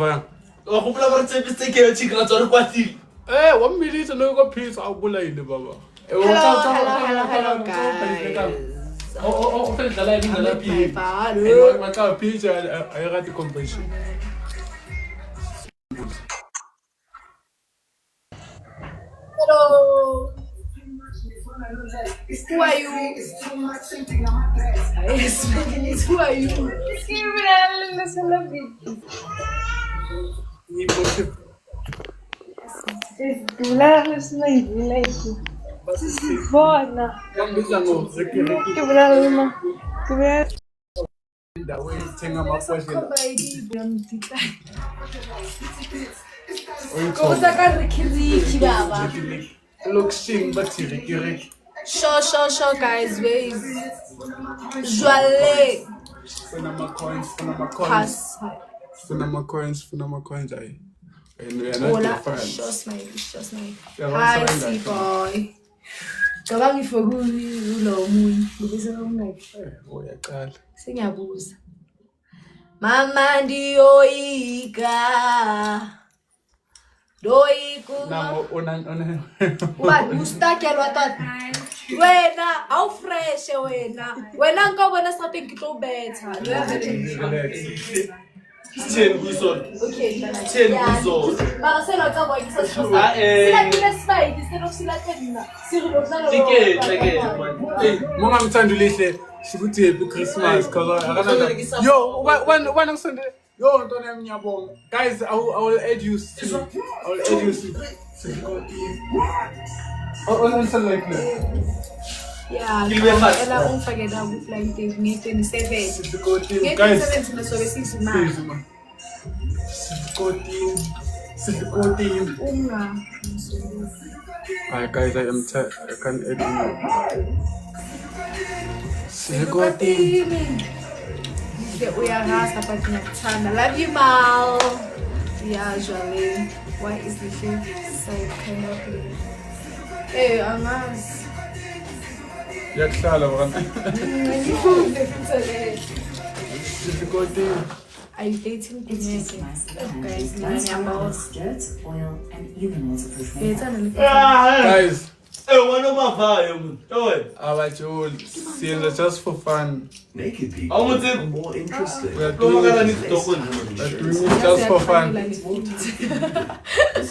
fire. O go bula gore tse tse ke chicken ra tswa re kwatile. 1 minute no go pizza a bula ile baba. Hello, guys. Oh, dala ni dala pi. Maka pizza ay rati competition. Hello. Who are you? Yes, who are you? Sure, guys. Where is Joale? Pass. Funama coins. Hola, sure smile. Hi, see boy. Cabang ifoguli ulo muni. Ngibese ngakho. Uyaqala. Sengiyabuza. Mama ndiyoyika. Namo ona. Ubani ustakelwa tata. Wena awu fresh wena nka bona something ke tlo betha. Relax. 10 buzo. Okay, 10 buzo. Ba se lo tsa go ikisa sila kile spide instead of sila tena. Sirilo tsalo. Tike. Mama mthanda ulihle sikuthi happy Christmas cause yo when Sunday yo ntona yami ngiyabonga guys I will add you on Sunday Yeah, ela ungifake la ku flight day nge-27. guys Nge-27 nasobe sizimali. Sikotin. Alright guys, I can't edit now. Sikotin. Uyarasa but ngiyakuthanda. Love you Mal. Yeah, Joale. Why is the shit so kind of Hey, angazi. Yakuhlala bana. Sikotin. Are you dating Guys, guys. Wena mavayo mntu. Abajul, siyenza just for fun. Naked people are more interesting. We are doing it just for fun.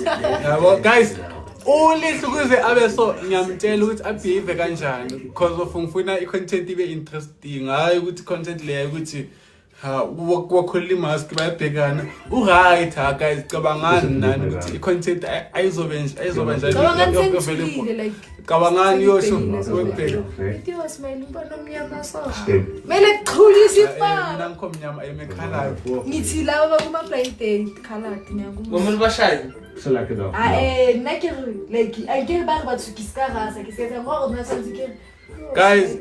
Yeah, well, guys, only ukuze abe so ngiyamtshela ukuthi abehave kanjani because of ngifuna i-content ibe interesting. Hayi ukuthi content leyo ukuthi wakhulila mask bayabhekana right guys cabangani nani ukuthi i-content ayizoba njani cabangani yosho webheka Idiwa smile umbona omnyama so. Mele kuqhulisa ifa. Mina ngikhomnyama emekhalayo. Ngithi laba kuma blind date colored ngiyakubuza. Ngomuntu bashaye. Select it off. Nna ke like I get ba ba tsukisa rasa ke setsa mo go nna santse ke Guys,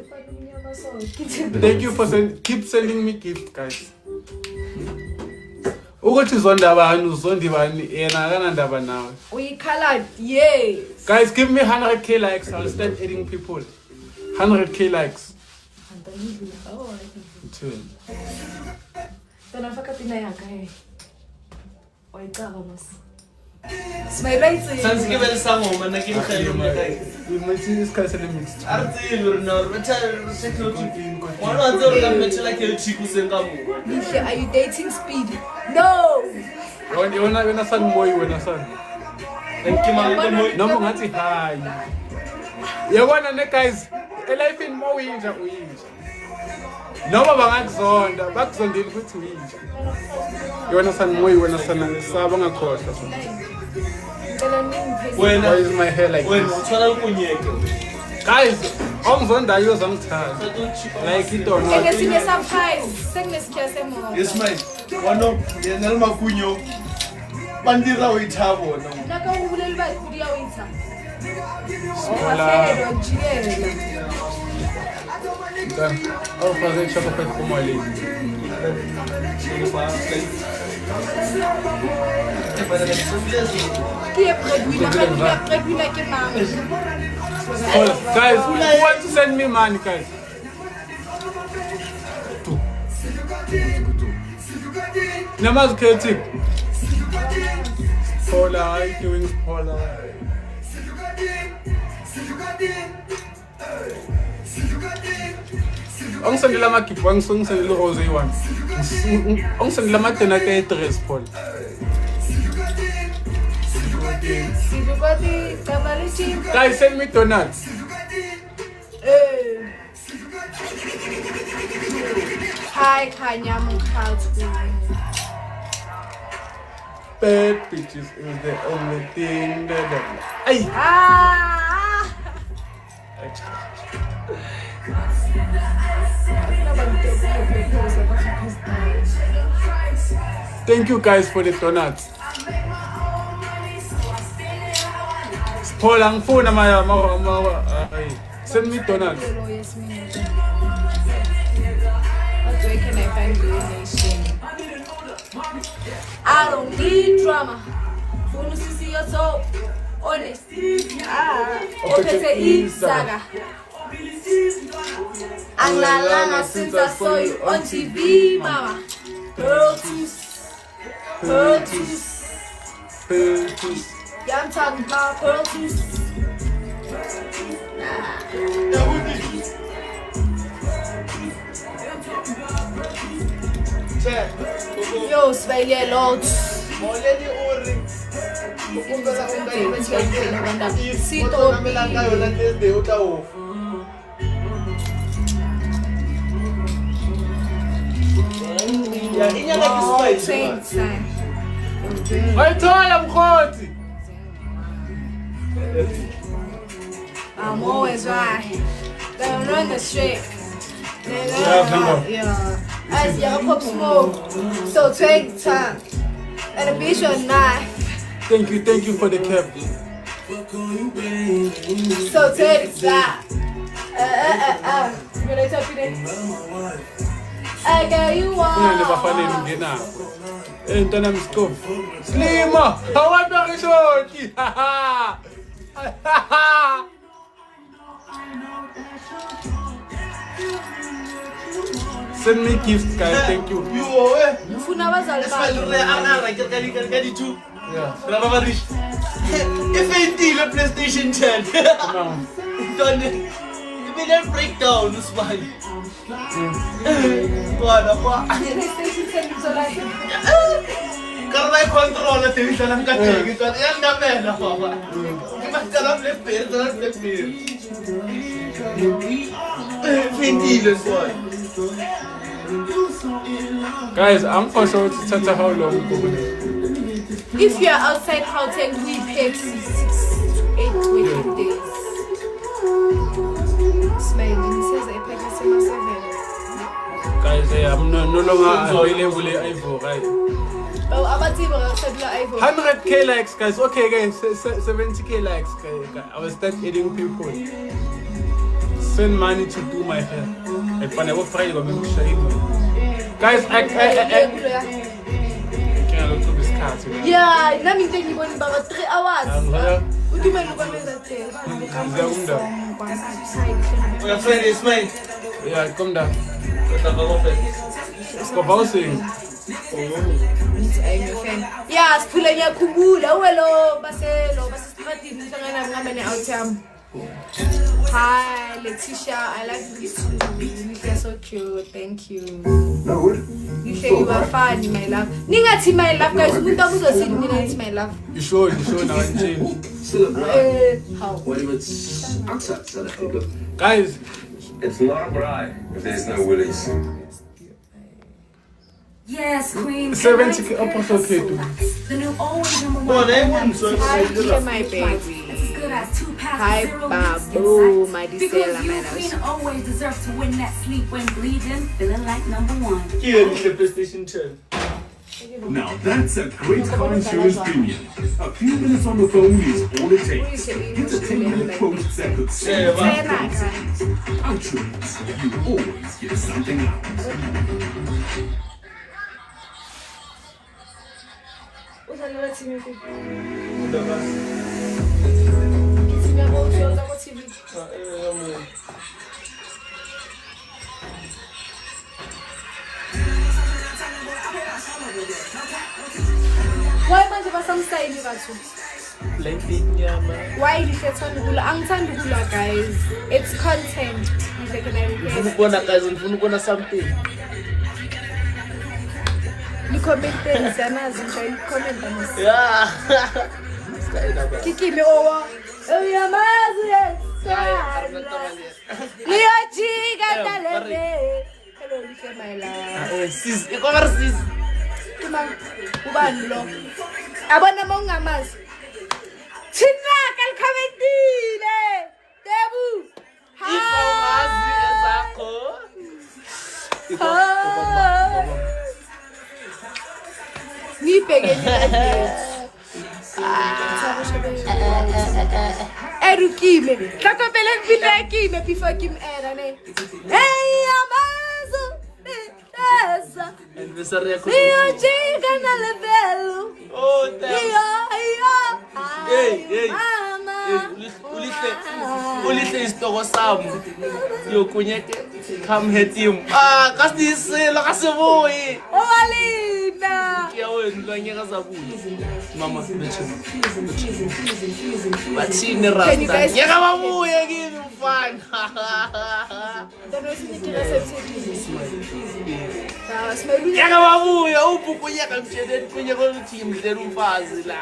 thank you for keep sending me gift guys. Ukuthi zondi bani yena akana ndaba nawe. We colored, yes. Guys, give me 100k likes. I'll start adding people. 100k likes. Oh, Two. Tana faka pina yaka eh. Waicaba mas. Smile right side. Sansi ke bele sango mana ke khaylo mna kai. Imagine this guy selling mixed. Arti no beta technology. Wala nzo ka metela ke chiku senga mo. Nisha, are you dating Speed? No. Wena san moyi wena san. Thank you man. Noma ngathi hi. Yabona ne guys, life in mo uyinja. Noma bangakuzonda, bakuzondile ukuthi uyinja. Yona san moyi wena sana saba ngakhohlwa so. Why is my hair like When this? uthola ukunyeke. Guys, ongizonda yozangithanda. Like it or not. Ngesinye surprise, sekunesikhiya semoto. Yes man. Wano yena makunyo. Bandira uyithabo no. Naka ubuleli ba kudiya witha. Hola. Wafelo jiyela. Oh, fazer chocolate com molho. Qui est préduit ke mang. Guys, who want to send me money, guys? Namaz kreatif. Paula, how you doing, Paula? Ang sendela makipo, ang sendela rose one. Ang sendela matena kay dress, Paul. Guys, send me donuts. Hi, Kanya Mukatu. Bad bitches is the only thing that Ay! Ah! Thank you guys for the donuts. Paul, ang phone na send me donuts. Where can I find donation? I don't need drama. Wanna see your soul? Honest. Okay, Isaga. Angalanga since I saw you on TV, mama. Pearl tooth. Yeah, I'm talking about pearl tooth. Yo, Spaghetti Lodge. I'm always right. Don't run the street. Yeah. As young pop smoke. So take time. And a bitch or not. Thank you for the cap. So take that. When I tap it I got you on. And then I'm scope. Slima! How are you shorty? Send me gifts, guys. Thank you. If I deal a PlayStation 10, don't break down this one. Karena kontrol TV dalam kaca gitu, yang namanya apa? Gimana dalam lepir. Ventilus boy. Guys, I'm for sure to tell how long. If you're outside Gauteng, we pay 6 to 8 working days. Smiling, he says I pay 7. Guys, I'm no longer available in Ivo, right? Oh, I'm a team of Ivo. 100k likes, guys. Okay, guys, 70k likes, guys. I will start adding people. Send money to do my hair. I never Friday go make shine. Guys, I can't look to this car. Yeah, let me take you about 3 hours. What do you mean about that? Your friend is mine. Yeah, come down. Let's go bouncing. Yeah, Spulanya Kubula, hello, Baselo, Basistratini, Sangana, out. Hi, Letitia, I like you too. You're so cute, thank you. You say you are funny, my love. Ningati, my love, guys. You don't see me, my love. You sure now in jail. How? Guys, it's not a bribe if there's no willies. Yes, Queen. 70k up also okay too. The new always #1. Hi, my baby. Hi, Babu, my Because you, Queen, always deserve to win that sleep when bleeding, feeling like #1. Here is the PlayStation 10. Now that's a great car insurance premium. A few minutes on the phone is all it takes. Get a 10-minute quote that could save thousands. Outrageous. You always get something out. Why am I kuba samsayini batho. Lempingyama. Why lihethana ukula? Angithandi ukula guys. It's content. Like an Ngifuna ukubona guys, ngifuna ukubona something. Comment siyanazi nje comment amasi. Yeah. Kiki me owa. Uyamazi liyajika talele. Hello lihle my love. Sis, ikhona sis. Kuma ubani lo? Abona mongamazi. Thina kalkhametile. Debu. Ifawazi ezakho. Ngibheke nje. Erukime. Kakopele ngibinekime before kim era ne. Hey amazo. Esa. Anniversary yakho. Iyo jika na level. Oh, damn. Hey. Mama. Ulihle isitoko sami. Yokunyeke come head him. Kasisela kasibuyi. Owalina. Kiyawena lwanyeka zabuyi. Mama bathini rasta. Yeka babuye kimi mfana. Yeka babuye ubhukunyeka mtshedeni kunyeka ukuthi ngimdlela umfazi la.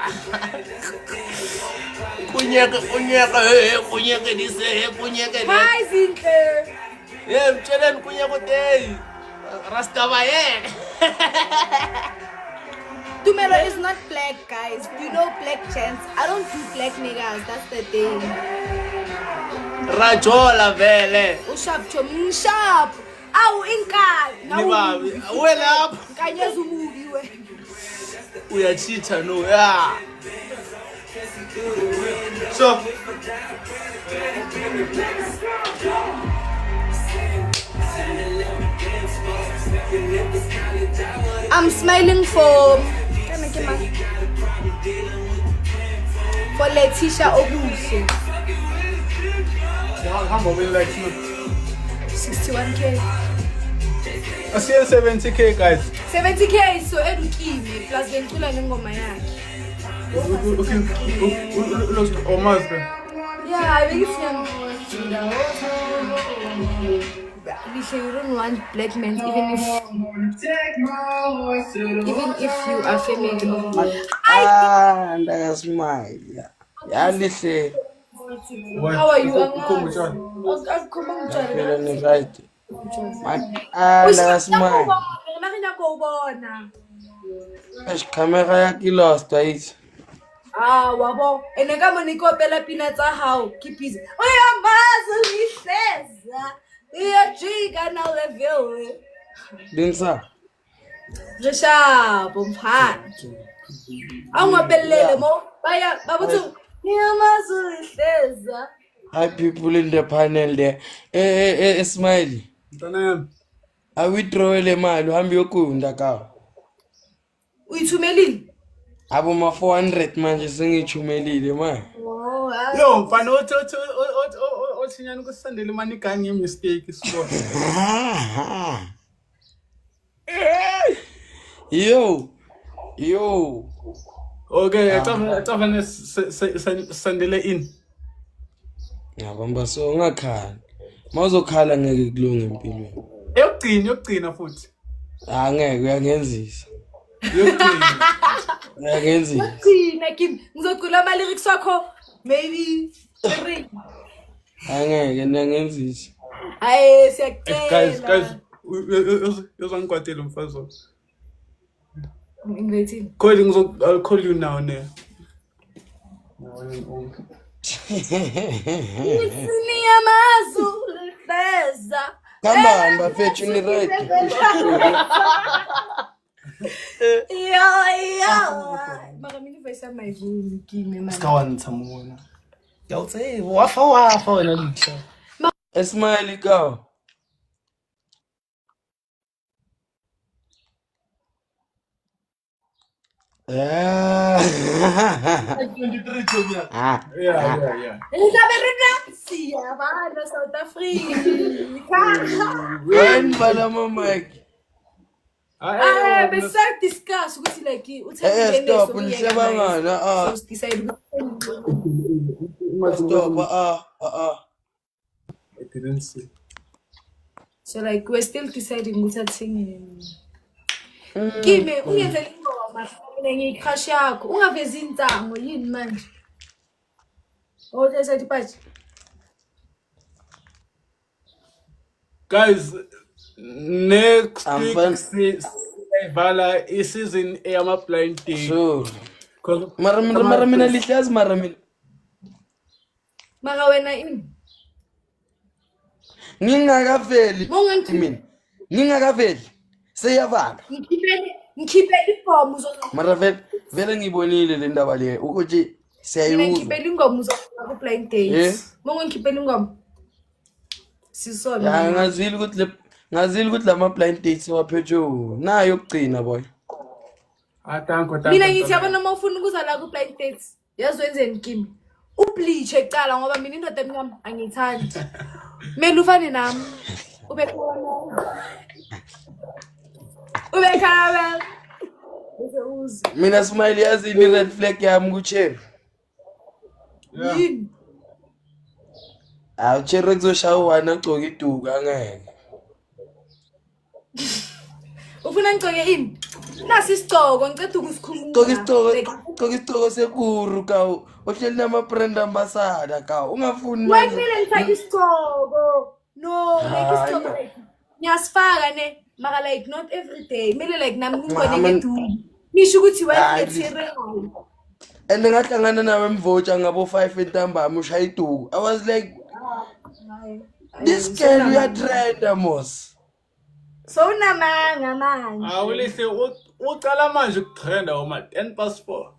Kunyeka kunyeka. Hi Zinhle. Mtshedeni kunyeka uday. Rasta bayeke. Tumelo is not black, guys. Do you know black chants? I don't do black niggas. That's the thing. Rajola vele. Usharp chom sharp. Awu inkani. Nibabi. Welapha. Nkanyeza umubi we. Uyachitha no. Yeah. So. I'm smiling for Letitia Obuso. How much will like 61k. I see 70k guys. 70k so edukile plus ngicula ngengoma yakhe. Okay. Almost. Yeah, I think it's you don't want black men even if you are female. That's my lihle. How are you? Feeling right. That's my. Camera yakhe lost right. Wabo. Eneka moniko pela peanuts how keep busy. Uyamazi lihleza. Iyajika na level. Dinsa. Jeshabo mphana. Angwabelele mo. Baya babuthi uyamazi lihleza. Hi people in the panel there. Smiley. I withdraw le mali uhambe yokunda ka. Uyithumelile? Abo ma 400 manje sengithumelile man. Oh, Yo, mfana othinyana kusandele mani gangi mistake sibona. Yo. Okay, tafane sandele in. Ngabamba so ngakhala. Mawuzokhala ngeke kulunge empilweni. Yokugcina futhi. Ngeke uyangenzisa. Uyangenzisa. Gcina Kim, ngizocula ama lyrics wakho maybe 3. Ngeke ngiyangenzisa. Hayi siyacela. Guys, yozangikwatela umfazi wakho. Ngithini? I'll call you now ne. Siyamazi lihleza. Kambani bafethu ni right. Mara mina voice yami ayivumi kimi manje. Skawanitsa mona. Yawutse wafa wena lihle. Smiley go. Yeah. 23 Jomia. Yeah. Ngizabere siyabana South Africa. When balama mic. bese discuss ukuthi like stop nishebangana decide stop I didn't see. so like we're still deciding ukuthi athini kimi ungenze ingoma mina ngicrush yakho ungavezi intango yini manje sathi patch Guys, next week Vala season am blind day. sure mara mina lihlazi mara wena ini ngingakaveli Mongani ngingakaveli seyavala ngikhiphe ibhomu uzozwa mara vele ngibonile le ndaba le ukuthi mina siyayuza ngikhiphe ingoma uzozwa ku blind days ngikhiphe ingoma sisona ngazili ukuthi lama blind dates waphethe nayo ukugcina boy Thank mina ngithi yabona uma ufuna ukuza la ku blind dates yazi wenzeni kimi ubleach ecala ngoba mina indoda emnyama angiyithandi mele ufane nami ube khona bese uze mina smile yazi ni red flag yami kucherry yini cherry kuzoshaya wana agcoka iduka angeke ufuna ngcoke ini nasi isigcoko ngicela ukusikhuluma gcoka isigcoko sekuru kawu ohleli nama brand ambassador kawu ungafuni why kumele ngifake isigcoko no like isigcoko ngiyasifaka ne maka like not every day kumele like nami ngibone ngeduku nisho ukuthi wayethire and ngahlangana nawe emvocha ngabo 5 entambama ushaya iduku I was like this girl you are trend mos so unamanga manje Awulise ucala manje ukutrenda uma 10:04.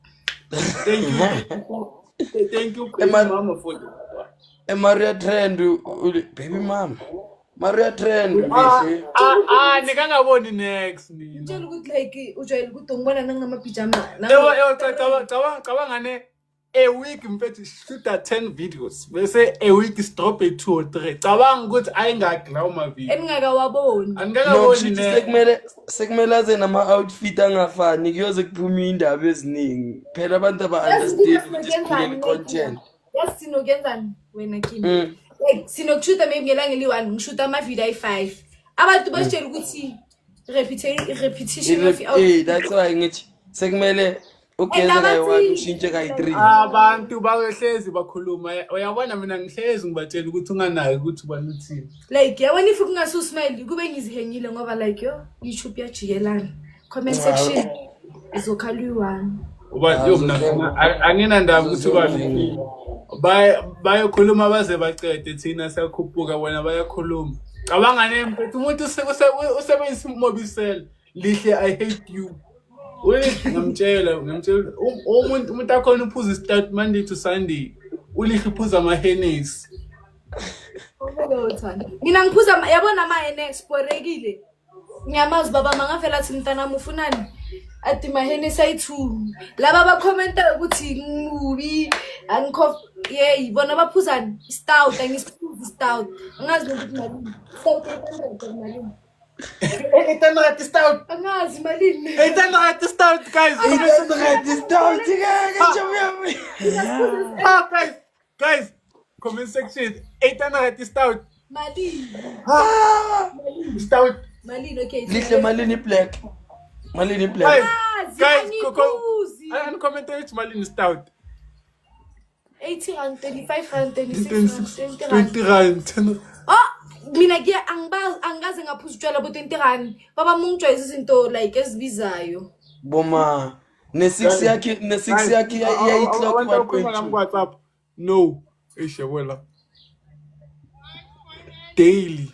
Thank you mama for that. Maria trend baby mama Maria trend nikangaboni next nina. Utshela ukuthi like ujwayele ukuthi ngibona nangamapijama cabangane a week mfethu shoot 10 videos bese a week is drop 2 or 3 cabanga ukuthi ayingakla uma video engakawaboni angikaboni sekumele aze nama outfit angafani kuyoze kuphuma indaba eziningi phela abantu understand ukuthi siphile content yasinokenzani wena kimi like sinokushuta maybe ngelanga eli1 ngishuta ama video ay5 abantu basitshela ukuthi repetition of that's why ngithi sekumele ugeza kayi1 ushintshe kayi3 abantu bawehlezi bakhuluma uyabona mina ngihlezi ngibatshela ukuthi unganayo ukuthi ubanuthini like yabona if kungasusmile kube ngizihengile ngoba like yo YouTube yajikelana comment section izokhalwa uba yo mina angina ndaba ukuthi ubani bayokhuluma baze baqede thina siyakhuphuka wena bayakhuluma cabanga nempethu umuntu usebenzisa imobisela lihle I hate you ngamtshela umuntu akhona uphuza start Monday to Sunday ulihle uphuza ama Hennessy mina ngiphuza yabona ama Hennessy sporekile ngiyamazi baba mangavela athi mntanami ufunani athi ma Hennessy ayi2 laba ba commenta ukuthi ngubi angikho bona baphuzani stout angisiphuz stout angazi ukuthi malini stout malini Eight stout. Angazi malini. 800 stout guys. 800 stout. Guys, comment section 800 stout. Malini. Stout. Malini okay. Lihle malini black. Malini black. Guys, and comment which malini stout. 80 and 35 and 26 20 rand. Mina ke angaze ngaphuza utshwala bo 20 rand baba mungijwayeza izinto like ezibizayo boma ne6 yakhe yayiclock 1.2 WhatsApp no eshebela daily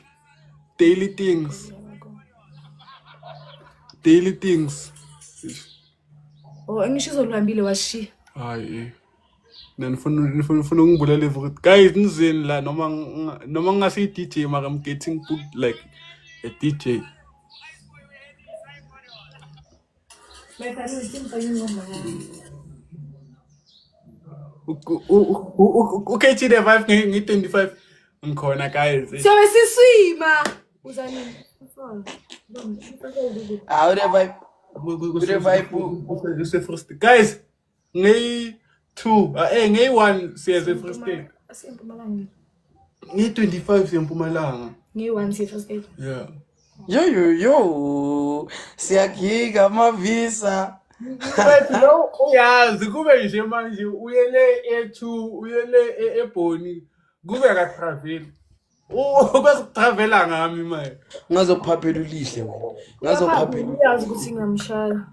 things angisho izolihambile washi hayi nifuna ungibulale futhi guys nizeni la noma ngingasi DJ mara I'm getting booked like a DJ okay the 5 ngi 25 ngikhona guys so siswima uzanini Use first guys. Ngay 2. Ngay 1 siya sa first aid. Ngay 25 siya Mpumalanga. Ngay 1 siya first aid. Yeah. Yo. Siyagiga mavisa. Lo uyazi kube nje manje uyele e2 uyele eBhoni kube ka travel. Ubesitravela ngami manje. Ngazophaphela ulihle wena. Ngazophaphela. Uyazi ukuthi ngamshaya.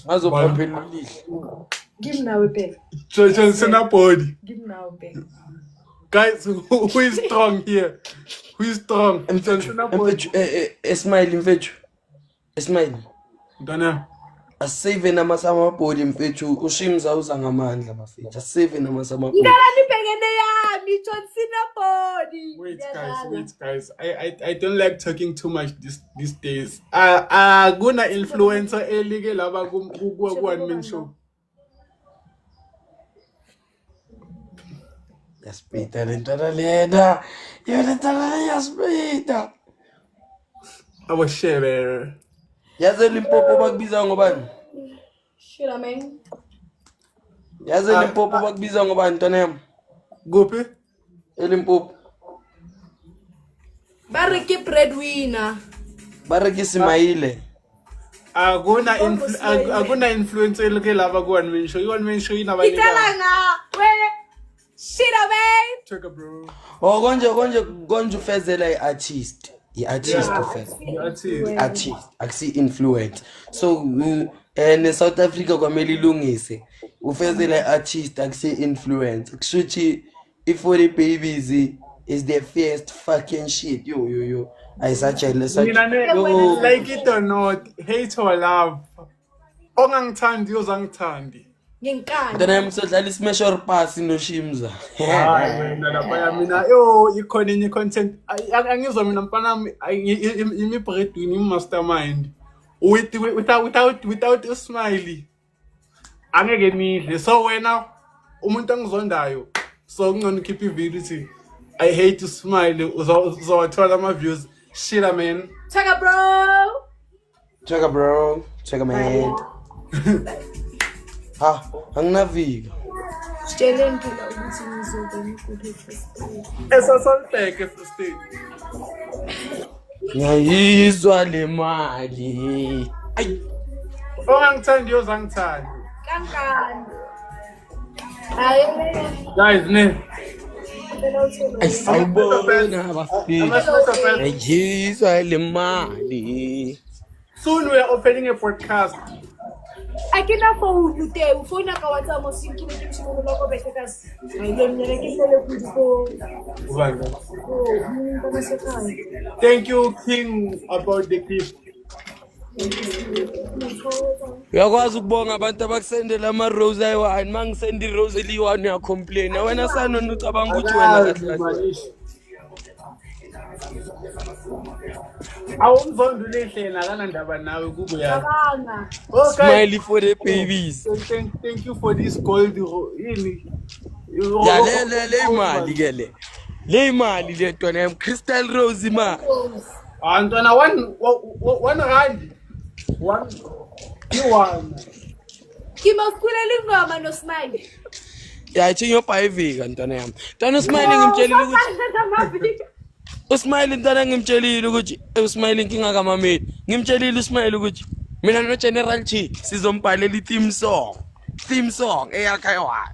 Ngazophaphela ulihle. Give now a bit. Sena body. Give now a bit. Guys, who is strong here? Who is strong? Sena body. Smile mfethu. Smile. Ndana. Asave namasama body mfethu ushimza uza ngamandla mafethu. Asave namasama body. Ngala nibhekene yami John Cena body. Wait guys. I don't like talking too much these days. Guna influencer elike laba ku one man show. Yaspita lentana lena. Yo lentana yaspita. Awashebe. Yaze Limpopo bakubiza ngobani? Shira man. Yaze Limpopo bakubiza ngobani ntonem? Gopi? Limpopo. Bariki breadwinner. Bariki Simaile. Aguna influencer elike laba ku one man show. One man show ina bani. Italanga. We shira man. Check up bro. Oh konje ufezela iartist. Iartist ufeza. Artist akusi influence. So in South Africa kwamele ilungise. Ufezela artist akusi influence. Kushuthi if40 babies is their first fucking shit. Yo. I such a Like it or not, hate or love. Ongangithandi uzangithandi. Ngenkani. Ntonem sodlala ismash or pass noshimza. Hayi mina lapha mina yo ikhona inye content angizwa mina mfana imi breadwinner mastermind without a smiley angeke nidle so wena umuntu angizondayo so ngcono keep ivideo ithi I hate to smile uzawathola ama views shit man. Chaka bro. Chaka man. Ha, anginaviga. Sitshele ngila ukuthi ngizobe ngikude first aid. Esasolbeke first aid. Ngiyizwa le mali. Ay. Ongangithandi uzangithandi. Kankani. Hayi. Guys, ne. Ayisawubona bafiki. Ngiyizwa le mali. Soon we are opening a podcast. Akina phone today. Phone ka WhatsApp mo sinki le tshimo lo ko bese ka. Hayi le mnyere ke sele kudiko. Thank you King about the gift. Uyakwazi ukubonga abantu abakusendela ama rose ayi1 mangisendi rose eli1 uya complain wena sana ucabanga ukuthi wena kahle. Awumzondulehle nakana ndaba nawe kubuya. Smiley for the babies. Thank you for this gold ini. Ya le imali ke le. Le imali le ntwana Crystal Rose ma. Ntwana 1 rand. 1 you Kimafkulela ingoma no Smiley. Ya chinyo 5 ka ntwana yami. Ntwana Smiley ngimtshelile ukuthi uSmiley ntwana ngimtshelile ukuthi uSmiley inkinga kaMameli. Ngimtshelile uSmiley ukuthi mina no General Chi sizombhalela theme song eyakha yona.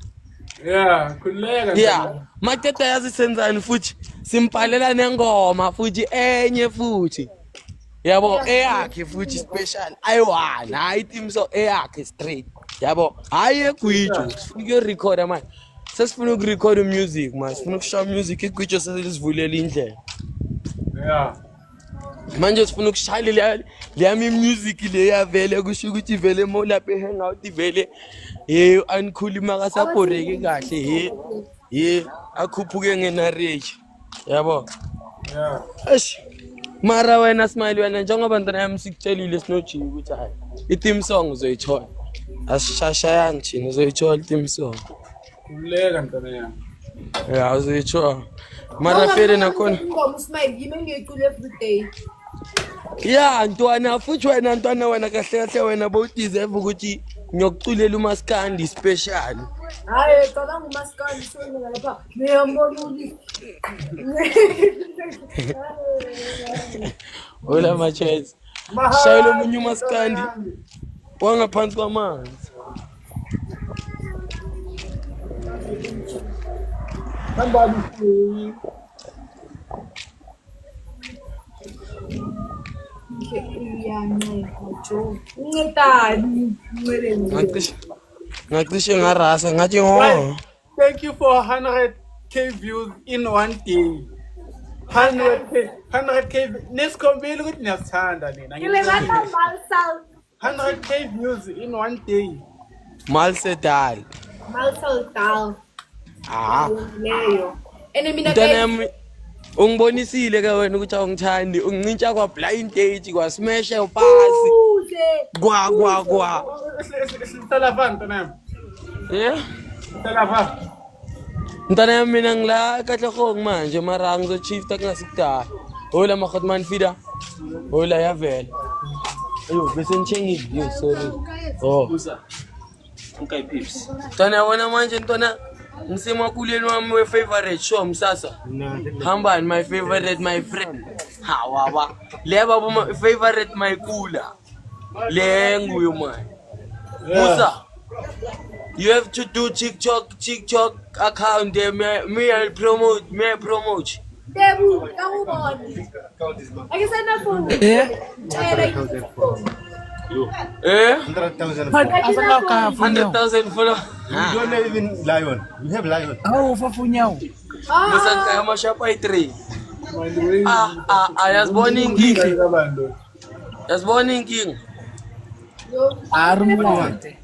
Yeah, khuleka. Yeah, mateta yazi senzani futhi simbhalela nengoma futhi enye futhi. Yabo eyakhe futhi special ayi1 hayi theme song eyakhe straight. Yabo hayi egwijo sifike record manje. Sesifuna ukurecord music manje sifuna ukushow music egwijo sesivulela indlela. Yeah. Manje sifuna ukushayela leyami music le yavele kusho ukuthi ivele mo lapha ehangout ivele ankhuluma kasaboreke kahle akhuphuke ngenarage yabo. Yeah. Eish mara wena Smiley wena njengoba ntana yami sikutshelile sinoji ukuthi hayi i-theme song uzoyithola asishashayani thina uzoyithola i-theme song. Khuleka ntwana yami. Yeah uzoyithola mara fere nakhona ingoma uSmiley yimi ngiyicula every day. Yeah, Ntwana futhi wena kahle wena bo deserve ukuthi ngiyokuculela uMaskandi special. Hayi cabanga uMaskandi sona lapha. Ngiyambona ukuthi. Hola machets. Shayelo munye uMaskandi. Wangaphansi kwamanzi. Ngacishe ngarasa ngathi ngo. Thank you for 100k views in one day. 100k nesikhombile ukuthi niyasithanda nina. 100k views in one day. Malsedal. Leyo. Ene mina Ntana ungibonisile ke wena ukuthi awungithandi ungincintsha kwa blind date kwa smash upasi. Gwa. Sala van tana. Yeah. Sala van. Ntana yami mina ngila kahle khong manje mara ngizochifta kungasikudala. Hola makhotman fida. Hola yavela. Ayo bese ngithengile yo sorry. Oh. Okay, peeps. Ntana wena manje ntwana ngisemakuleni wami we favorite show msasa. Hambani my favorite my friend. Ha wawa. Leba bo my favorite my kula. Le nguyo man. Musa. You have to do TikTok account there. Me I promote. Debu, kawubona. Akisana phone. Eh? 100,000. 100,000 follow. You don't even lion. You have lion. Oh, fafunyao. Musa kaya mashapa 3. Yas born in king. Arumlate.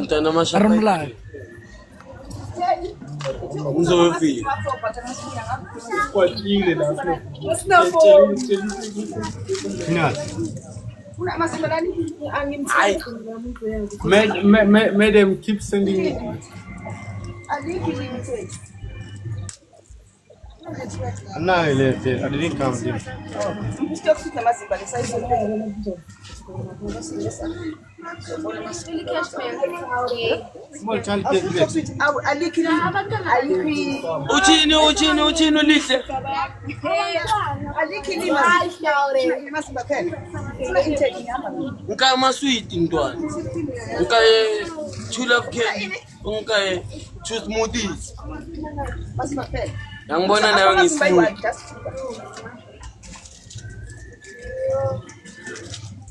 Ntana mashapa. Arumlate. Nzofi. Kwatile lapho. Sina phone. Finance. Madam keep sending me. No, I didn't come. Small child get Uchino lihle. Ngama sweet ntwana. Nkaye two love candy. Nkaye two smoothies. Yangibona nawe ngismooth.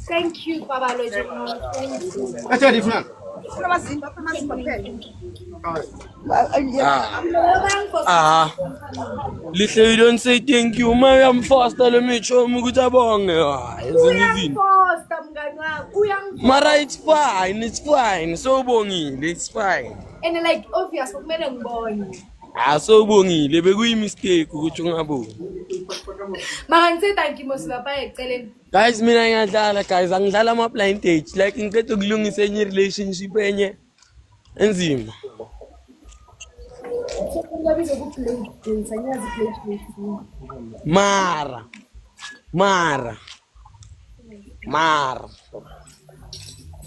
Thank you, Baba Lojo. Thank you. That's a different. Lihle, you don't say thank you. I am faster let me show me ukuthi abonge. Mara it's fine. So bongile, it's fine. And like obvious kumele ngibone. So bongile bekuyi mistake ukuthi ungaboni. Mara ngithe thank you mosibapa eceleni. Guys, mina ngiyadlala guys, angidlala ama blind date like ngicela ukulungisa enye relationship enye enzima. Mara.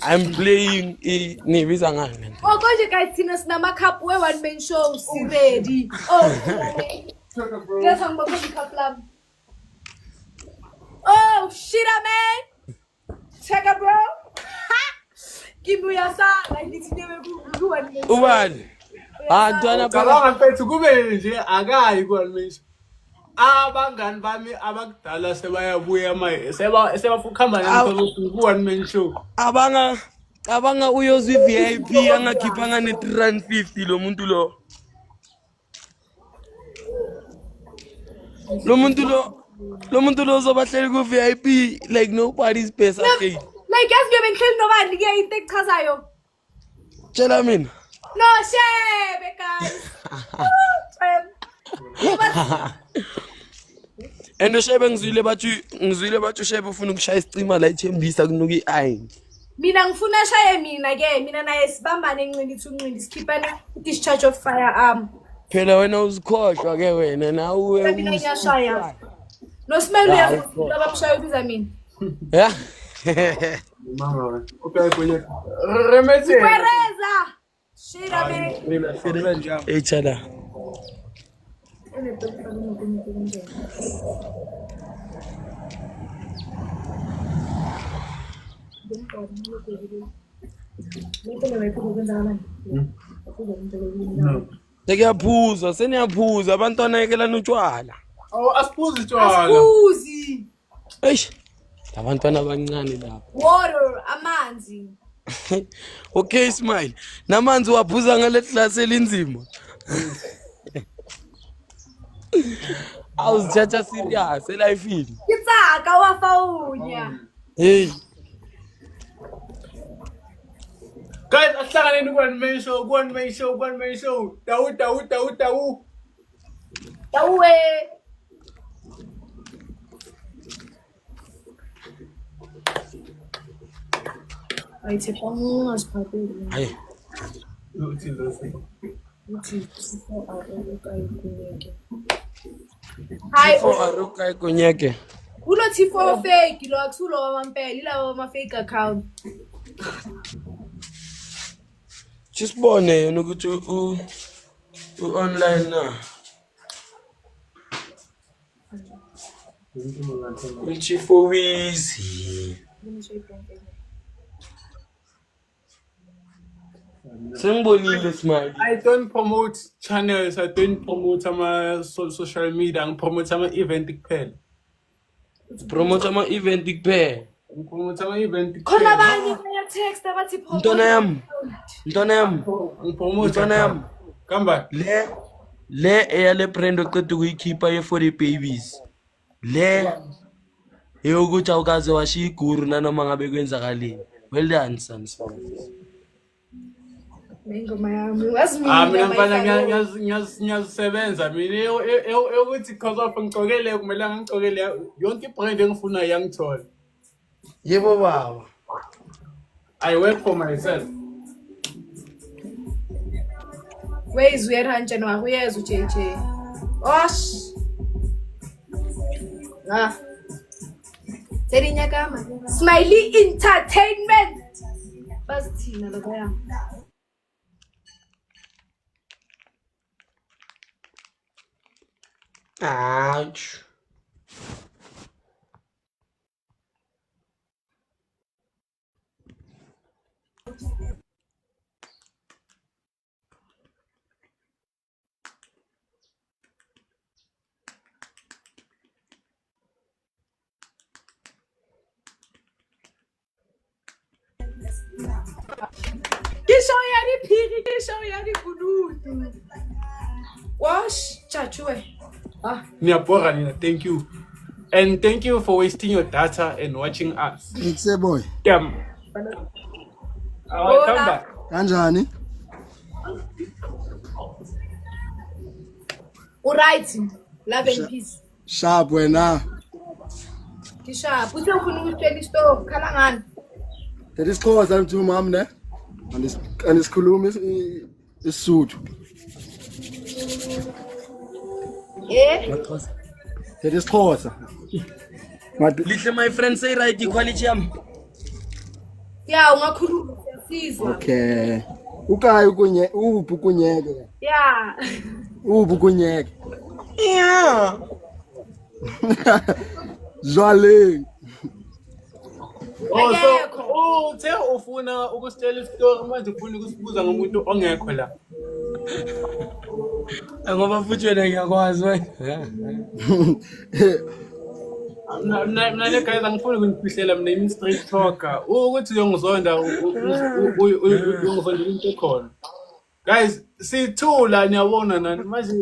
I'm playing nibiza ngani. Oh konje guys thina sinama cup we one man show si ready. Oh. Yes ngibona cup lami. Oh, shit, man. Check it, bro. Give me your side. Like, it's never good. Ubani. Ntwana Cabanga mfethu kube nje akayi kwalmisho. Abangani bami abakudala sebayabuya manje. Sebafukhamba nami ku one man show. Abanga uyozwi VIP angakhipha ngane 350 lo muntu lo. Lo muntu lo zobahleli ku VIP like nobody's best again. Like yes ngiyobengihleli nobani ke into echazayo. Tshela mina. No shame guys. Endo shebe ngizwile bathu shebe ufuna ukushaya isicima la ithembisa kunuka iayini. Mina ngifuna shaye mina ke mina naye sibambane encinci sikhipane discharge of firearm. Phela wena uzikhohlwa ke wena na uwe. Mina ngiyashaya. No smile uyafuna bakushaya ubiza mina. Yeah. Mama, okay kwenye. Remete. Pereza. Shira me. Mina fedela njalo. Hey chala. Sekuyaphuza, seniyaphuza abantwana yekelana utshwala. Oh, asiphuzi tshwala. Asiphuzi. Eish. Abantwana abancane lapha. Water, amanzi. Okay Smile. Namanzi waphuza ngale class elinzima. Awuzithatha serious elifini. Kitsaka wafaunya. Hey. Guys, asihlanganeni ku-one man show. Tawu. Tawe. Ayithe bangasiphatheli. Hayi. Hayi, Aruka ikonyeke. kulo T4 fake lo akulo wamampela ilawo ama fake account. Chisibone yena ukuthi u online na. Uchifo wizi. Sengibonile Smile. I don't promote channels, I don't promote ama social media, I promote ama event kuphela. Promote ama event kuphela. Ngipromote ama event Khona kuphela. abanye baya text abathi Mntwana yami. Ngipromote Mntwana yami. Kamba. Le eyale brand oqeda ukuyikhipha ye for the babies. Le eyokuthi awukaze washiya iguru nanoma ngabe kwenzakaleni. Well done son. Ngoma yami wazi Mina mina mfana ngiyazisebenza mina ukuthi because of ngicokele kumele ngicokele yonke ibrand engifuna yangithola. Yebo baba. I work for myself. Where's where hanjani wakho uyeza uJJ. Osh. Serinya kama Smiley Entertainment. Basithina lokho ya. Ouch. Kisho yari kududu. Wash chachuwe. Niyabonga nina, thank you. And thank you for wasting your data and watching us. Ngitse boy. Damn. Come back. Kanjani? Alright. Love and peace. Sharp wena. Kisha, puthe ufuna ukutshela istop khala ngani? Tedisikhoza mthi mama ne? Andisikhuluma isisuthu. Tedisikhoza. Lihle my friend say right equality yami. Yeah, ungakhuluma siyasizwa. Okay. Ukayi kunye uphu kunyeke. Yeah. Uphu kunyeke. Yeah. Zwale. So, uthe ufuna ukusitshela istory manje ufuna ukusibuza ngomuntu ongekho la. Ngoba futhi wena ngiyakwazi wena. Mina le guys angifuni ukunifihlela mina imi straight talker. Ukuthi uyongizonda uyongizonda into ekhona. Guys, sithula niyabona nani manje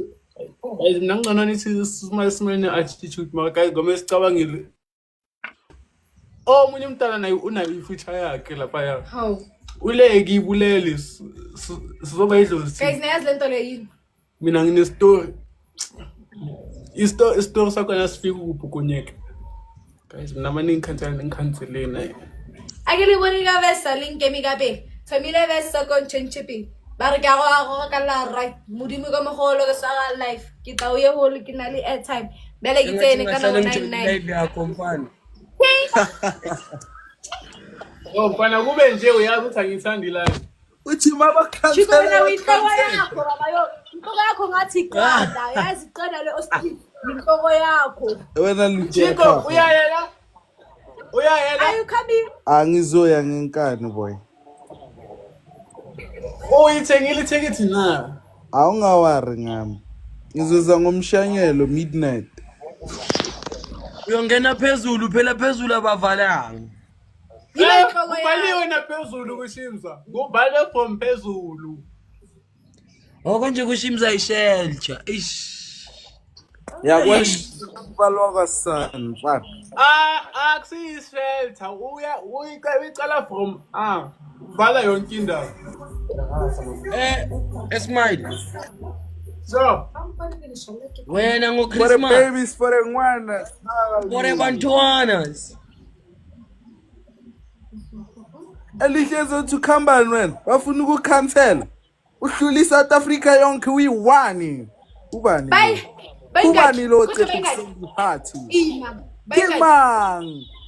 guys mina ngcono nithi smile attitude maka guys ngome sicabangile. Omunye umntana naye unayo ifuture yakhe lapha ya. How? Uleke ibulele sizoba idlozi. Guys, nayazi lento le yini? Mina ngine story. Istory sakho nasifika kuphi kunyeke. Guys, mina manje ngikhanseleni. Akele bone ka vesa link emi ka be. Thomile vesa ko ntshentshiping. Ba re ka go ka la right. Modimo ka mogolo ka sa life. Ke tla o ye hole ke na le airtime. Bele ngitsene kana Baby yakho mfana. Oh, mfana kube nje uyazi ukuthi angithandi la. Uthi mabakhansela. Chiko wena uyinhloko yakho baba yo. Inhloko yakho ngathi iqanda, yazi iqanda le Austin. Inhloko yakho. Wena luthe. Chiko uyayela? Uyayela? Are you coming? Angizoya ngenkani boy. Uyithengile ithikithi na? Awungawari ngami. Ngizoza ngomshanyelo midnight. Uyongena phezulu phela phezulu abavalanga. Kubhaliwe naphezulu kushimza. Kubhale from phezulu. Okonje kushimza ishelcha. Ish. Yakwabalwa kasan mfana. Akusiyishelter. Uyicala from bhala yonke indawo. Smile. So, Wena For the ngoChristmas. babies, for the ngwana. For abantwanas. Elihle to Kambani wena. Bafuna ukukhansela. Uhluli South Africa yonke uyi1. Ubani? Ubani lo party? Kimang.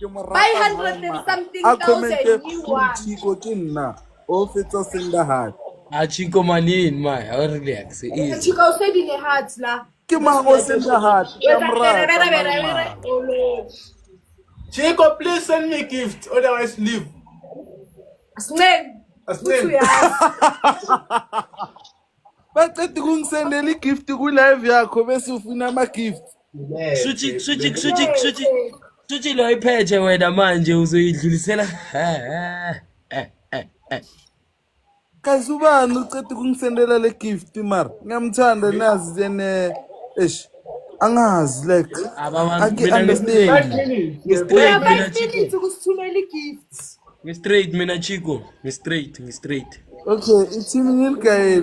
Buy 100 and something thousand new one. Chiko kinna. Officer senda hat. Achiko manini my. Relax. Easy. Chiko usedi ne heart la. Kimang senda hat. Chico, please send me a gift, otherwise leave. Snake. Baqeda ukungisendela igift ku live yakho bese ufuna ama gift. Suthi lo iphethe wena manje uzoyidlulisela. Kasubani uqeda ukungisendela le gift mar. Ngiyamthanda nazi zene angazi like I understand. Straight mina Chico. Straight. Okay, it's in Gael.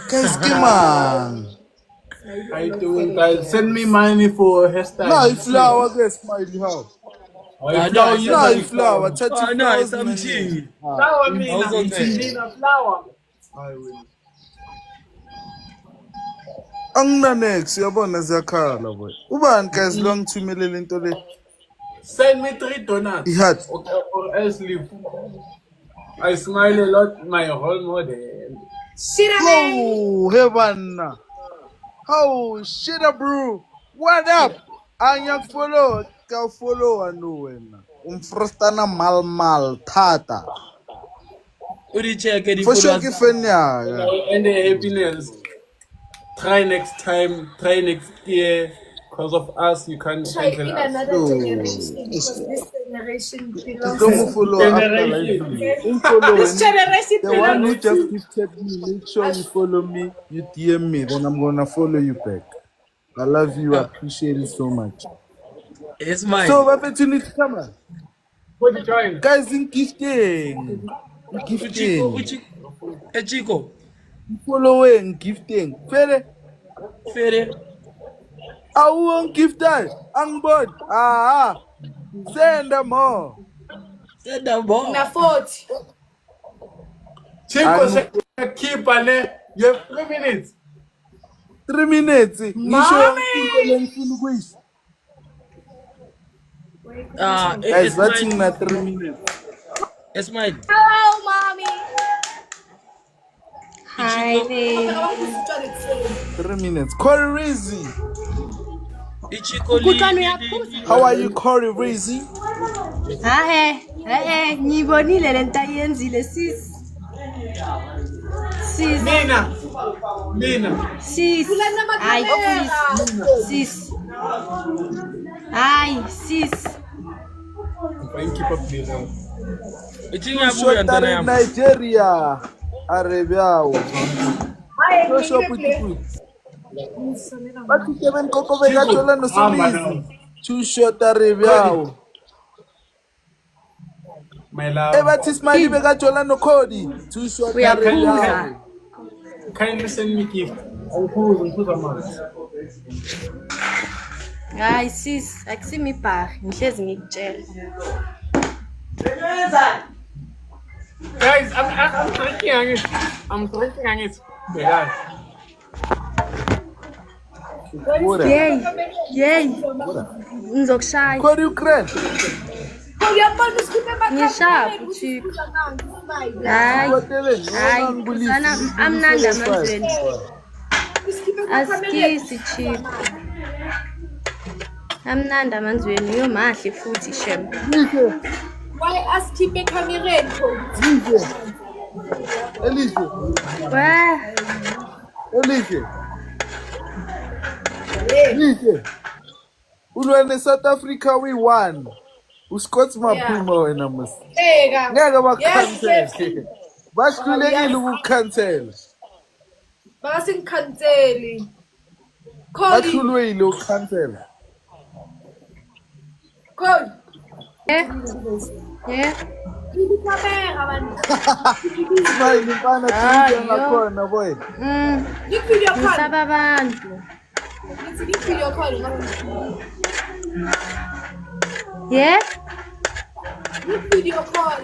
Guys, come on. How you doing, guys? Send me money for hairstyle. No, flower, guess Smiley how. No, flower. No, it's something. Flower means flower. Angna next, yabona ziyakhala boy. Ubani guys long thumelele into le. Send me 3 donuts. Ihat. Or else leave. I smile a lot, my whole model. Oh, heaven. Oh, shit up, bro. What up? Anya follow, ka follow anu wena. Umfrostana mal tata. Uri check the For sure ke fenya. And the happiness. Try next time, try next year. Because of us, you can't Try in handle us. another generation because this generation belongs Don't follow after life. This generation The one who belongs just gifted me, make sure you follow me, you DM me, then I'm gonna follow you back. I love you, I appreciate it so much. It's mine. So, what opportunity come on? What you trying? Guys, in gifting. Gifting. Chico. Following, gifting. Fere. I won't gift that. I'm bored. Send them more. na 40. Chico, keep on it. You have 3 minutes. 3 minutes. Guys, watching na 3 minutes. It's mine. Hello, mommy. Hi, babe. 3 minutes. Corey Rizzy. Ichiko How are you, Corey Rizzy? Ngibonile lento ayenzile sis. Mina. Sis. Ay, sis. Ay, sis. Thank you for being Shota Nigeria. Arabiao. Shop with but you can go over Gachola no Sulizi. Two shot Arabiao. my love. Evatis my libe Gachola no Cody. Two shot Arabiao. Kindly send me gift. Who's a month? Ay, sis, akusimi pa, ngihlezi ngikutshela. Guys, I'm drinking on it. Yeah. Yey. Ngizokushaya. Kwa Ukraine. Ngishaya Chico. Hayi. Sana amnandi amazweni. Askisi Chico. Amnandi amazweni yo mahle futhi shem. Why asikhiphe ekamereni Elise. Ulwane South Africa we won. Uscott maphuma wena mos. Ngeke bakhansele. Bahlulekile ukukhansela. Basingikhanseli. Bahlulwile ukukhansela. Call. Yeah. Ikamera abantu. Smile mfana tuya ngakhona boy. Video call. Ngisaba abantu. Video call ngalo. Yeah. Video call.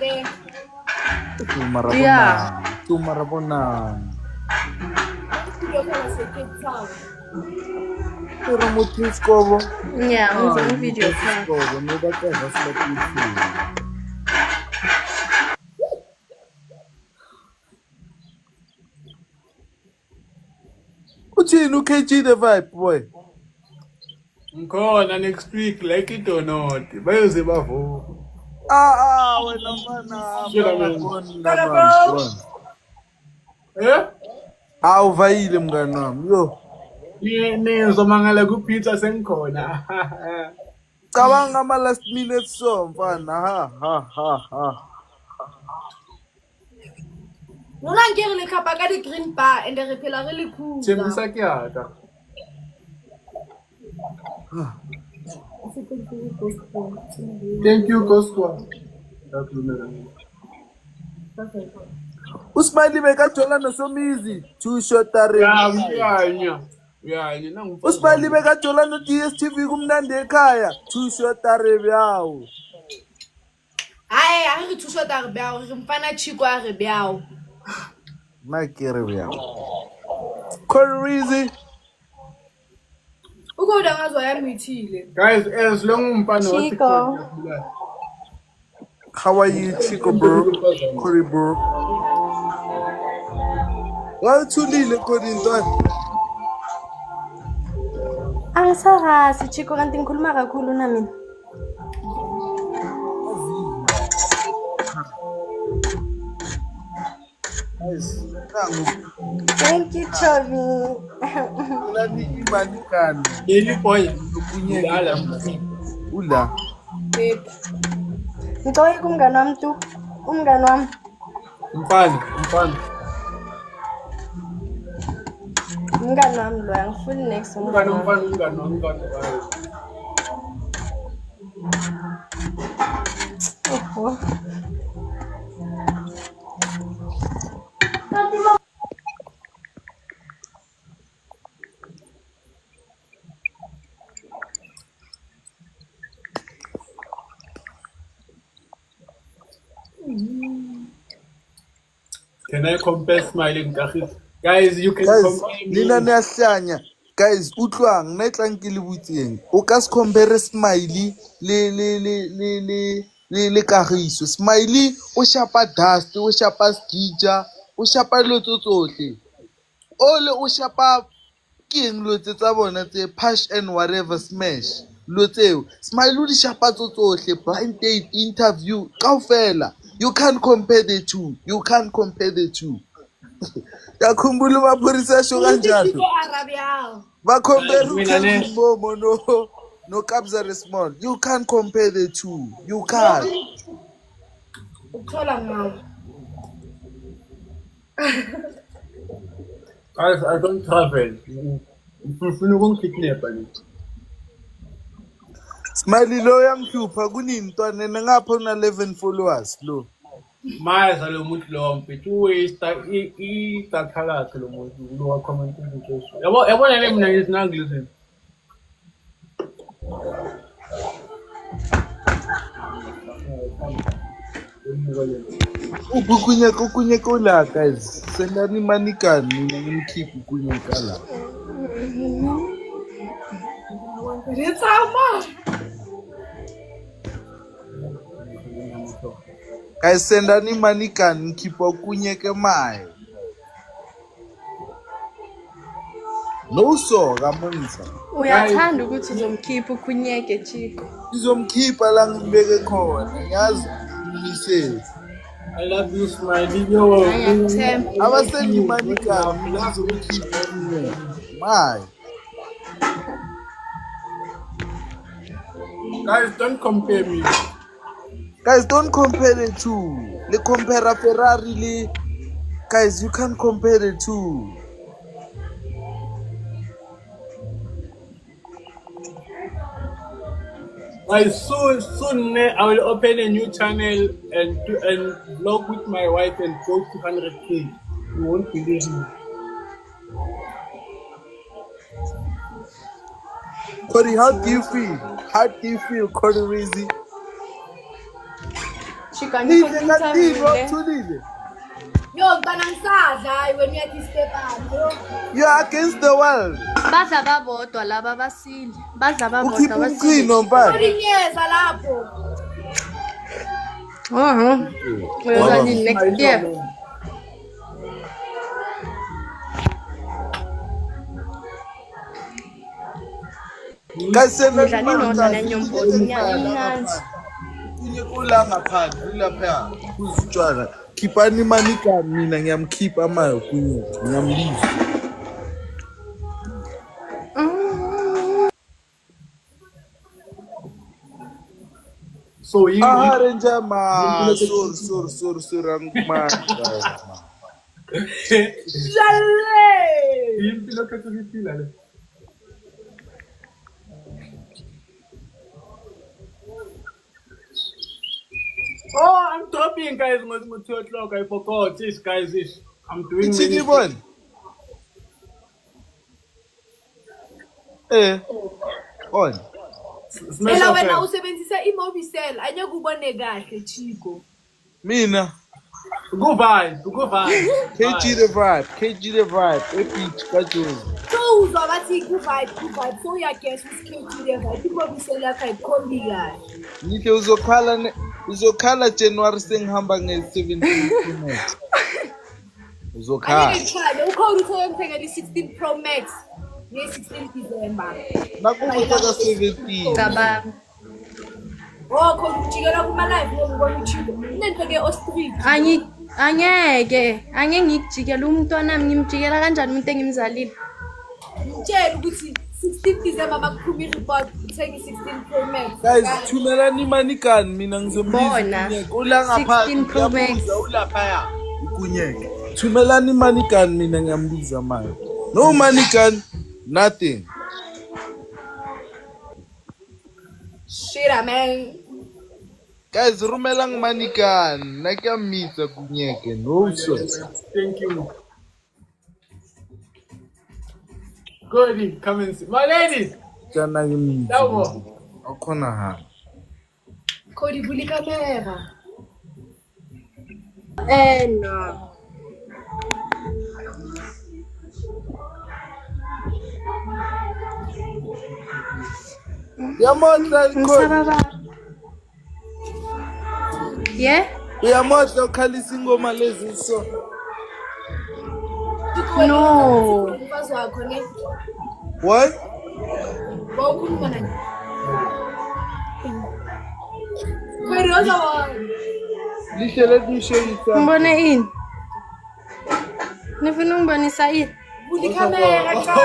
Tumarabona. Video call sekhetsa. Pero mutiskovo. Yeah, ngizama video call. Skovo, nobakeza silakithi. Uthini uKG the vibe boy? Ngikhona next week like it or not. Bayoze bavo. Wena mfana. Awuvayile mngani wami. Yo. Nizomangala kuPeter sengikhona. Cabanga ama last minute so mfana. Ha. Nona ngere le khapa ka di green bar and re phela re le cool. Tshembisa ke ata. Thank you Gosqua. Usmile bekathola noSomizi two shot are. Yeah, nangu. Usmile bekathola no DSTV kumnandi ekhaya two shot are byawo. Hayi, a re thuso ta re byawo, re mfana Chico a re byawo. Makere byawo. Corizi. Ukoda ngazwa yamithile. Guys, as long umpano Chico. How are you, Chico bro? Corey bro. Why thulile kodintwana? Angisakazi Chico kanti ngikhuluma kakhulu na mina. Thank you, Chobi. Lani imani kani? Yeli boy. Ula. Ngicela kumngani wami tu. Umngani wami. Mfana. Umngani wami lo angifuni next umngani wami. Oh. Can I compare smiling Kahit? Guys, you can compare me. Nina neahlanya. Guys, utlwang na tlankile butseng. O ka se compare Smiley le Kagiso. Smiley o shapa dust, o shapa skija, o shapa lotso tsohle. Ole o shapa keng lotse tsa bona tse Push and whatever smash. Lotseo. Smiley o di shapa tsohle, blind date, interview, kaofela. You can't compare the two. Yakhumbula mapurisa sho kanjalo. Ba compare Momo no Kabza Small. You can't compare the two. You can't. Guys, I don't travel. Ngifuna ukungikidnap nje. Smiley lo yanghlupha kunini ntwana ngapha una 11 followers lo. Maza lo muntu lo mfethu waste idatha lakhe lo muntu lo wa comment into. Yabona le mina ngisinangilizeni. Ukunyeka ula guys. Sendani manikani mina ngimkhiphi ukunyeka la. Guys, send any money can keep a kunyeke mai. No so, Ramonisa. Uyathanda ukuthi uzomkhipha ukunyeke Chico. Izomkhipha la ngibeke khona. Ngiyazi ngise. I love you, Smiley. Yo. Abasendi money can ngizomkhipha kunyeke. My. Guys, don't compare me. Guys, don't compare the two. They compare a Ferrari. Guys, you can't compare the two. Guys, soon I will open a new channel and vlog with my wife and go to 100K. You won't believe me. Cody, how do you feel? How do you feel, Cody Rizzi? Yo, when you step out. You are against the world. Badla babodwa laba basile. Badla babodwa Ukhipha umchino mfana. We'll next year. Guys, send me khipani money kami mina ngiyamkhipha amayo kunye ngiyamliza. So you Ranger ma sorry angma. Oh, I'm dropping, guys. It's 2 o'clock. I forgot. This, guys, this. I'm doing many things. On. Ela wena usebenzisa iMobicel anyakubone kahle Chico. Mina. Go vibe. KG the vibe. Epic kaJozi. So uzwa bathi ku vibe. So uyaguess ukuthi KG the vibe. iMobicel yakhe ayikhombi kahle. Nike uzokhala January sengihamba nge-17 Pro Max. Uzokhala. Ukhona uthengele i-16 Pro Max nge-16 December. Nakubutha ka-17. Cabanga. Oh, khona ujikela kuma-live ngibona uChico. Nento ke ostrich. Angeke ngikujikela umntwana ngimjikela kanjani umuntu engimzalile. Ngitshela ukuthi 16 December bakuphuma i-report uthenga i-16 Pro Max. Guys, thumelani imani kani mina ngizombiza ulangaphansi 16 Pro Max ulaphaya ukunyeke. Thumelani imani kani mina ngiyambiza manje. No money can nothing. Shit, man. Guys, rumelang money can nakuyamisa kunyeke no stress. Thank you. Good, come and see. My ladies. Jana ngimisa. Dawo. Akhona ha. Cody vuli camera. No. Yamotla Msababa. Yeah? Uyamotla ukhalisa ingoma lezi so. No. Umfazi wakho ne. What? Bawukhuluma nani? Khoiroza wa. Lihlele lishayisa. Mbone ini? Nifuna ungibonisa ini? Vuli camera cha.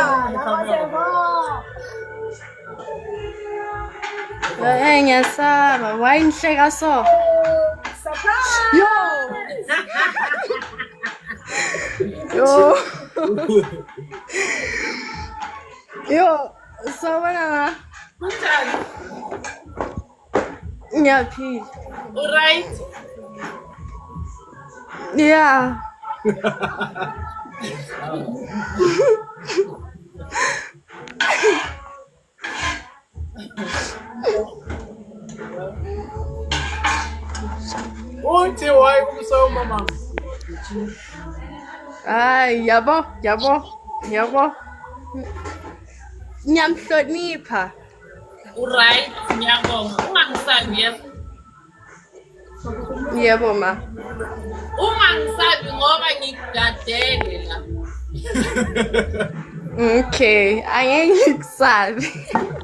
Ngiyasaba. Why nihleka so? Surprise! Yo, sabona na. Ngiyaphila. Alright. Yeah. Uthi why umso mama? Ay, yabo. Ngiyamhlonipha. Right, ngiyabonga. Ungangisabi yebo. Yebo ma. Ungangisabi ngoba ngikugadele la. Okay, angeke ngikusabi.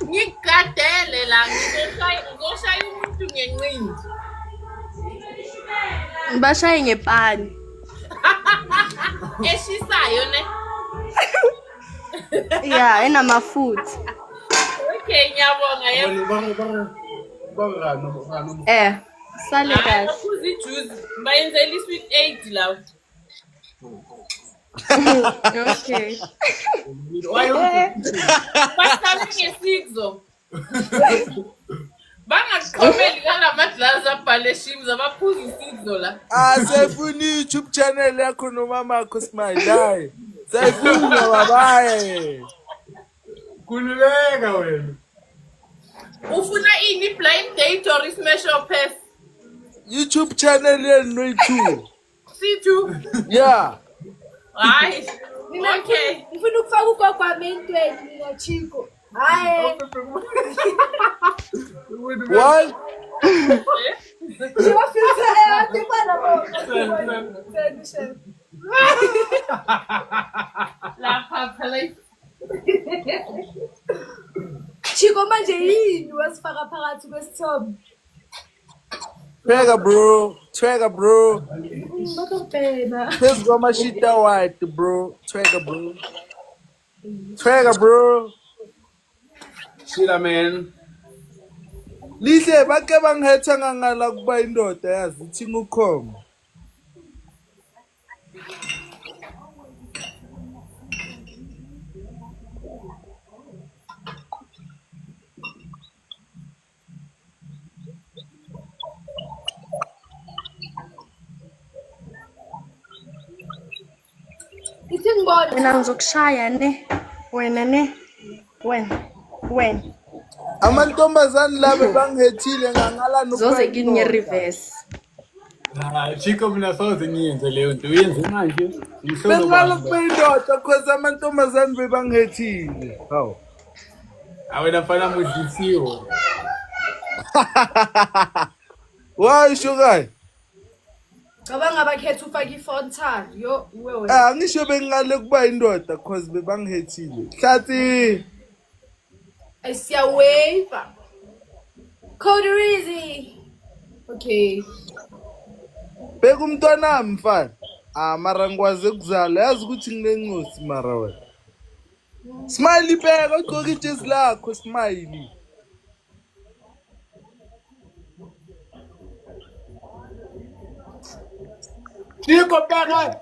Ngikugadele la ngizoshaya umuntu ngenqindi. Bashaye ngepani. Eshisayo ne. Yeah, enamafutha. Okay, ngiyabonga yebo. Sale kahle. Uphuza ijuice, bayenzela i-sweet 8 lawo. Okay. Bahlale ngesikzo. Bangakuqhomeli kalamadlazi abhale shims abaphuza isikzo la. Sayifuna YouTube channel yakho nomama wakho Smile. Hayi. Sayifuna babaye. Kululeka wena. Ufuna ini blind date or smash or pass? YouTube channel yenu too. C2. Yeah. Right. Okay. Ufuna ukufaka ugogo mentweni mina Chico. Hayi. What? Shiwa filter tipana bo. La papale. Chico manje yini wasifaka phakathi kwesithombe? Trigger bro. Bakubhena. Phezu kwamashita white bro. Trigger bro. Shila man. Lihle bake bangihetha ngangala kuba indoda yazi thinga ukhoma. Wena ngizokushaya ne. Wena. Amantombazane laba bangihethile ngangala nokuba. Zoze kini nge-reverse. Chico mina soze ngiyenze leyo nto. Uyenze manje. Bengala kuba indoda cause amantombazane bebangihethile. Hawu. Awena fana mudisiwo. Why sugar? Cabanga bakhetha ufaka ifontan. Yo wewe. Ngisho bengale kuba indoda cause bebangihethile. Hlathi. Siyaweva. Coderizi. Okay. Beka umntwana mfana. Mara ngikwaze ukuzala. Yazi ukuthi nginencosi mara wena. Smile bheka ugqoka ijezi lakho Smile. Chico bheka.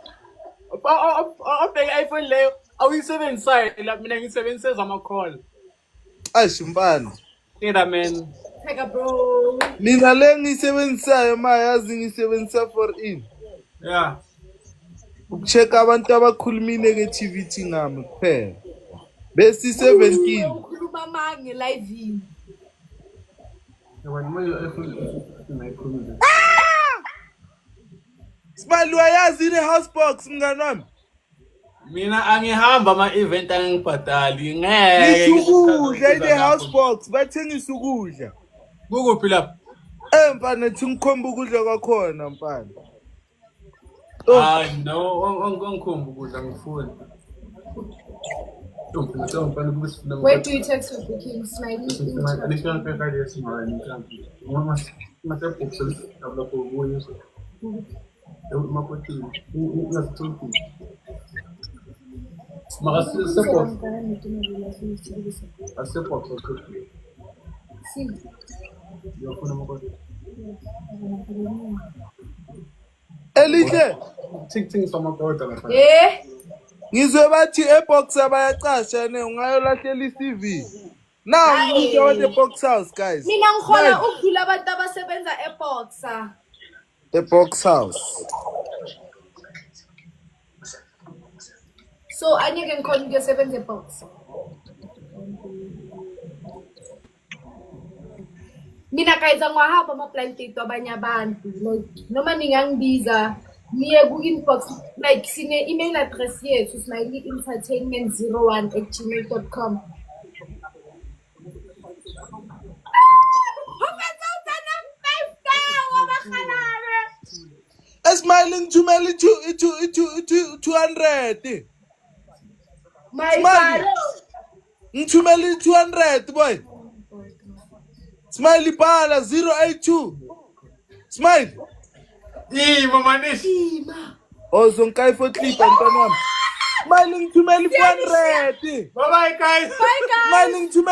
Abheka iPhone leyo. Awuyisebenzisa la mina ngisebenzisa ama-call. Mfana. Ira man. Pega bro. Mina le ngisebenzisayo yazi ngisebenzisa for in. Yeah. Ukucheck abantu abakhulumile ke-TVT ngami kuphela. Bese 17. Ukhuluma mange live. Smile wayazi housebox mngani wami. Mina angihamba ama-event angibhadali ngeke. Isukudla ine housebox bathengisa ukudla. Kukuphi lapha? Mfana thi ngikhomba ukudla kwakhona mfana. No, angikhomba ukudla ngifuna. Where do you text for booking? Smiley. Elihle. Ngizwe bathi ebox abayacasha ne ungayolahlela iCV. Now we go the box house guys. Mina ngikhona ukudlula abantu abasebenza eBoxer. The box house. So angeke ngikhona ukusebenza eBoxer. Mina kayidza ngwahamba ama-blind date wabanye abantu like noma ningangibiza niye ku-inbox like sine-email address yethu smileyentertainment01@gmail.com. Smile ngithumele 200. My Ngithumele 200 boy. Smile ibhala 082. Smile. Mama Nish. Zonkai for clip mntwana wami. Smile ngithumele 400. Bye bye guys. Bye guys. Smile ngithumele